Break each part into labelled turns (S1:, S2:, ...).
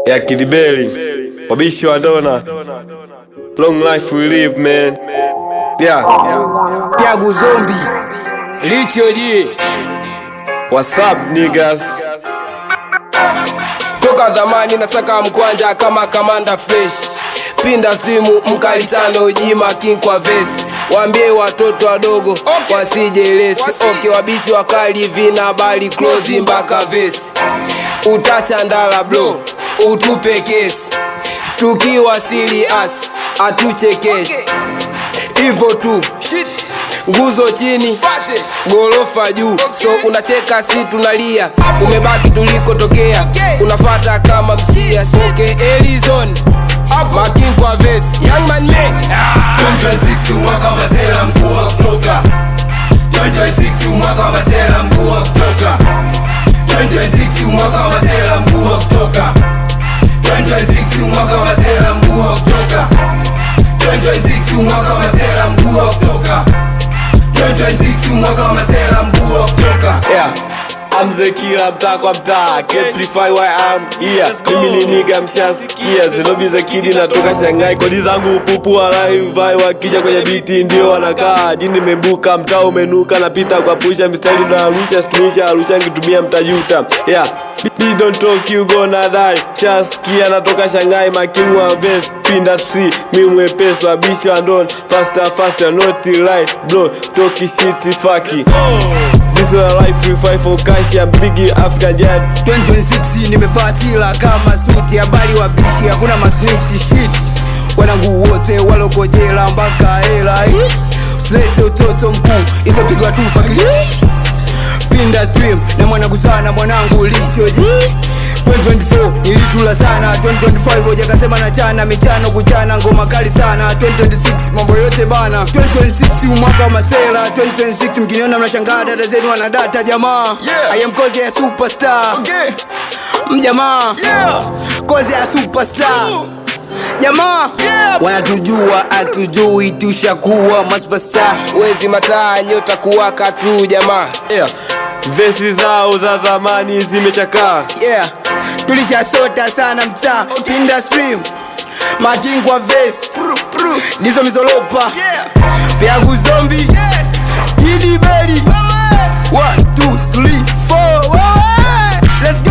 S1: ya Kidibeli, wabishi wa Dona. Long life we live, man. Yeah.
S2: Piago Zombie, Licho G.
S1: What's up, niggas?
S2: Toka zamani nataka mkwanja kama Kamanda Fresh. Pinda simu mkali sana ujima king kwa vesi. Waambie watoto wadogo wasije lesi. Okay, wabishi wakali vina bali close mpaka vesi. Utacha ndala bro, utupe kesi. Tukiwa serious, atuchekeshi. Hivo tu, nguzo chini, gorofa juu. So unacheka si tunalia, umebaki tuliko tokea. Unafata kama msia, soke Elizon Making kwa vesi, young man me
S3: 2026 mwaka wa masela mkuu wa kutoka. 2026 mwaka wa masela mkuu wa kutoka. 2026 mwaka wa masela mkuu wa kutoka. 2026 mwaka wa masela mkuu wa kutoka. 2026 mwaka wa masela mkuu wa kutoka. 2026 mwaka wa masela mkuu wa kutoka.
S1: Yeah. I'm the killer, mtaa kwa mtaa, can't amplify why I'm here. Mimi ni nigga mshasikia, Zenobi the kid natoka Shanghai. Kodi zangu pupu wa live, wakija kwenye biti ndio wanakaa. Jini membuka, mtaa umenuka, napita kwa pusha mistari na arusha, skinisha arusha ngitumia mtajuta. Yeah, bitch don't talk you gonna die. Shasikia natoka Shanghai, making wa vest, pinda street, mi mwepesi wa bishi wa don. Faster, not right, bro, talky shit, fucky. This is a life we fight for cash, I'm biggie African giant.
S2: 2026 nimevaa sila kama suti. Habari wabishi, hakuna masnitch shit. Wanangu wote walokojela mpaka hela. Slete utoto mkuu, hizo pigwa tu fakili. Pinda stream, na mwanangu sana mwanangu Licho G. 2024 nilitula sana. 2025 hoja kasema na chana michano kuchana ngoma kali sana. 2026 mambo yote bana. 2026 mwaka wa masela. 2026 mkiniona mnashangaa dada zenu wana data jamaa. I am cause ya superstar. Mjamaa cause ya superstar jamaa. Wanatujua atujui tushakuwa masupasta. Wezi mataa nyota kuwaka tu jamaa.
S1: Vesi zao za zamani zimechakaa.
S2: Tulisha sota sana mtaa. Pinda stream Making kwa vesi, nizo mizolopa. Piago Zombie, Kidibeli. 1, 2, 3, 4. Let's go.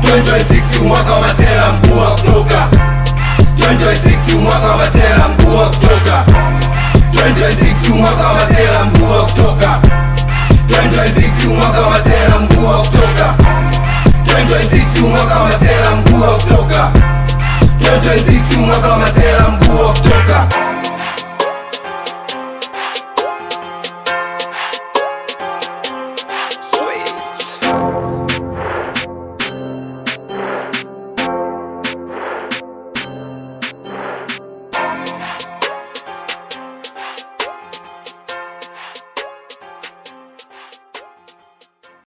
S3: 2026 mwaka wa masela mkuu wa kutoka. 2026 mwaka wa masela mkuu wa kutoka. 2026 mwaka wa masela mkuu wa kutoka. 2026 mwaka wa masela mkuu wa kutoka. 2026 mwaka wa masela mkuu wa kutoka. 2026 mwaka wa masela mkuu wa kutoka.